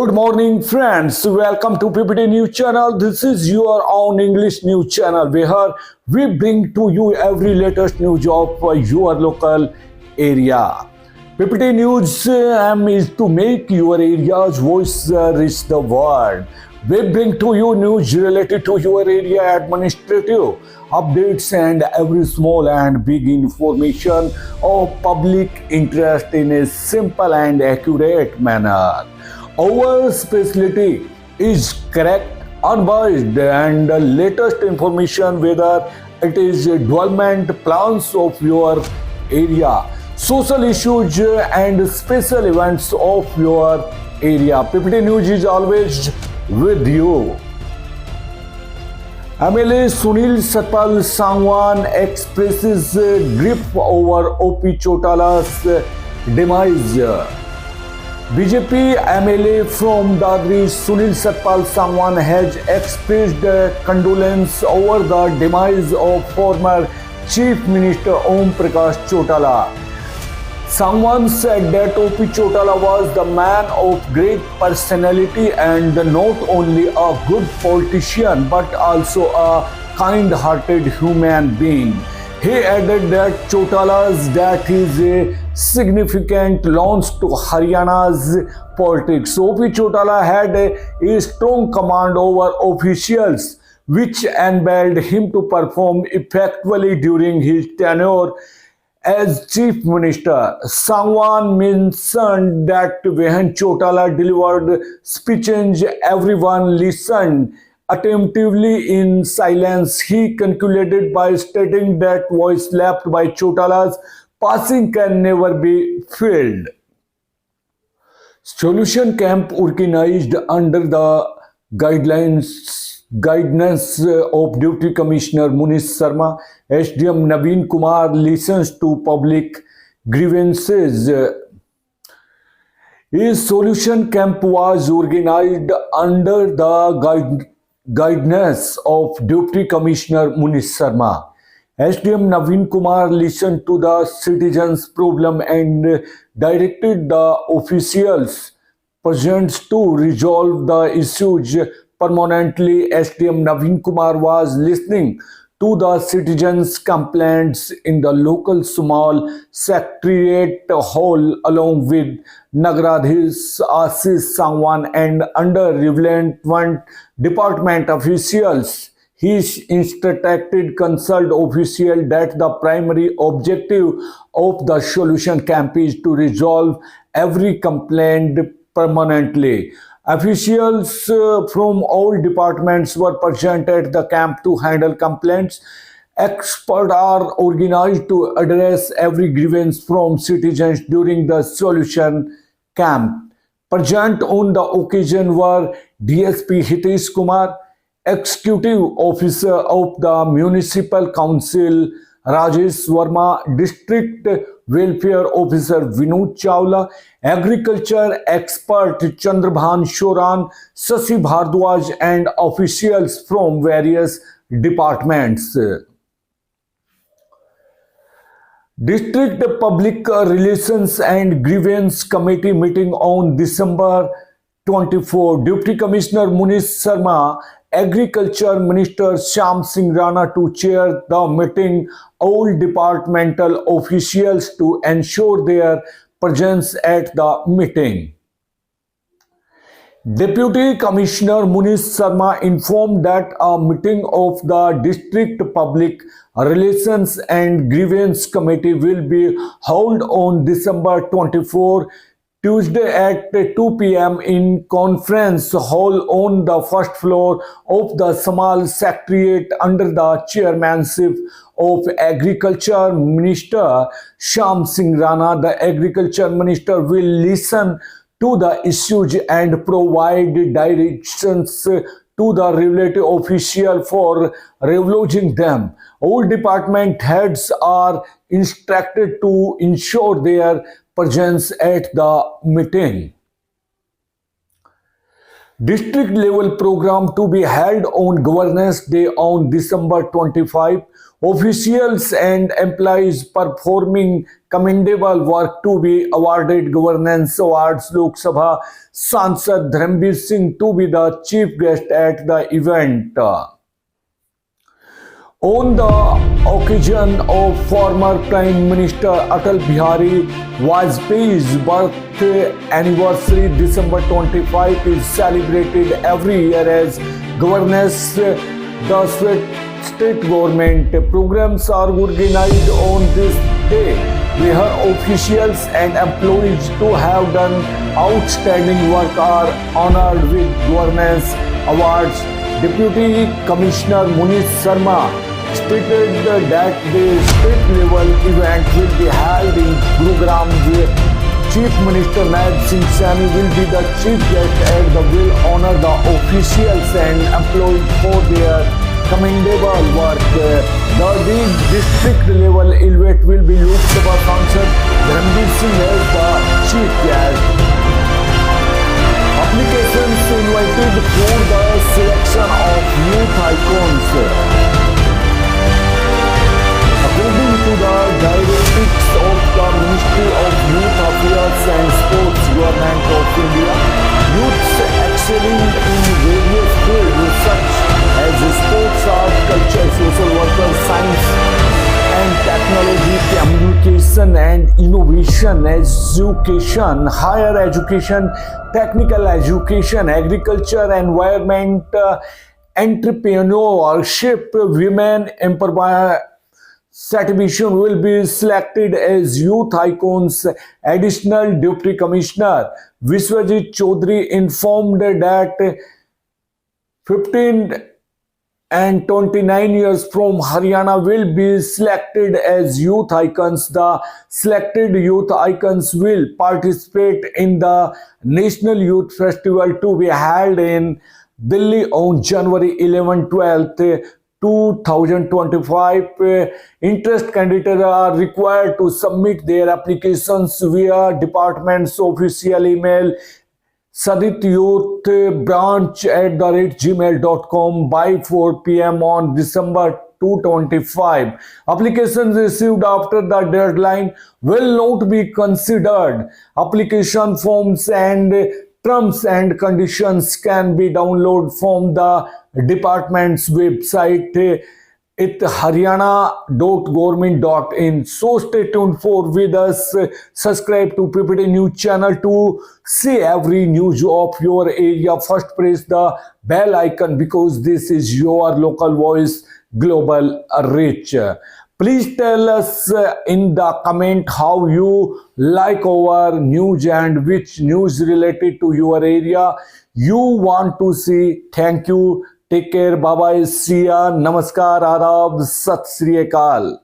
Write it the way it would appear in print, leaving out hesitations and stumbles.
Good morning, friends. Welcome to PPT News Channel. This is your own English news channel where we bring to you every latest news of your local area. PPT News aim is to make your area's voice reach the world. We bring to you news related to your area, administrative updates, and every small and big information of public interest in a simple and accurate manner. Our specialty is correct, unbiased, and the latest information, whether it is development plans of your area, social issues, and special events of your area. PPT News is always with you. MLA Sunil Satpal Sangwan expresses grief over OP Chautala's demise. BJP MLA from Dadri Sunil Satpal Sangwan has expressed condolence over the demise of former Chief Minister Om Prakash Chautala. Sangwan said that OP Chautala was the man of great personality and not only a good politician but also a kind-hearted human being. He added that Chautala's death is a significant loss to Haryana's politics. OP Chautala had a strong command over officials, which enabled him to perform effectively during his tenure as Chief Minister. Sangwan mentioned that when Chautala delivered speeches, everyone listened attentively in silence. He concluded by stating that voice left by Chautala's passing can never be filled. Solution camp organized under the guidance of Deputy Commissioner Munish Sharma. SDM Naveen Kumar listens to public grievances. A solution camp was organized under the guidance of Deputy Commissioner Munish Sharma. SDM Naveen Kumar listened to the citizens' problem and directed the officials present to resolve the issues permanently. SDM Naveen Kumar was listening to the citizens' complaints in the local small secretariat hall along with Nagaradhis Ashish Sangwan and under relevant department officials. He instructed concerned officials that the primary objective of the solution camp is to resolve every complaint permanently. Officials from all departments were present at the camp to handle complaints. Experts are organized to address every grievance from citizens during the solution camp. Present on the occasion were DSP Hitesh Kumar, Executive Officer of the Municipal Council Rajesh Verma, District Welfare Officer Vinod Chawla, Agriculture Expert Chandrabhan Shoran, Sasi Bhardwaj, and officials from various departments. District Public Relations and Grievance Committee meeting on December 24. Deputy Commissioner Munish Sharma, Agriculture Minister Shyam Singh Rana to chair the meeting, all departmental officials to ensure their presence at the meeting. Deputy Commissioner Munish Sharma informed that a meeting of the District Public Relations and Grievance Committee will be held on December 24, Tuesday at 2 p.m. in Conference Hall on the first floor of the Small Secretariat under the chairmanship of Agriculture Minister Shyam Singh Rana. The Agriculture Minister will listen to the issues and provide directions to the related official for resolving them. All department heads are instructed to ensure their presence at the meeting. district level program to be held on Governance Day on December 25. Officials and employees performing commendable work to be awarded Governance Awards. Lok Sabha Sansad Dharmveer Singh to be the chief guest at the event. On the occasion of former Prime Minister Atal Bihari Vajpayee's birth anniversary, December 25 is celebrated every year as Governance. The state government programs are organized on this day, where officials and employees who have done outstanding work are honored with Governance Awards. Deputy Commissioner Munish Sharma stated that the state level event will be held in Gurugram. Chief Minister Naib Singh Saini will be the chief guest and will honor the officials and employees for their commendable work. The district level event will be Lok Sabha Sansad Dharmveer Singh as the chief guest. Applications invited for the selection of youth icons. According to the directives of the Ministry of Youth Affairs and Sports, Government of India, youths excelling in various fields such as sports, art, culture, social worker, science and technology, communication and innovation, education, higher education, technical education, agriculture, environment, entrepreneurship, women empowerment certification will be selected as youth icons. Additional Deputy Commissioner Vishwajit Chaudhary informed that 15 and 29 years from Haryana will be selected as youth icons. The selected youth icons will participate in the National Youth Festival to be held in Delhi on January 11-12. 2025. Interest candidates are required to submit their applications via department's official email sadityouthbranch@gmail.com by 4 p.m. on December 225. Applications received after the deadline will not be considered. Application forms and terms and conditions can be downloaded from the department's website at haryana.government.in. So stay tuned for with us. Subscribe to PPT News channel to see every news of your area. First press the bell icon because this is your local voice global reach. Please tell us in the comment how you like our news and which news related to your area you want to see. Thank you. Take care. Bye bye. See ya. Namaskar. Adab. Sat Sri Akal.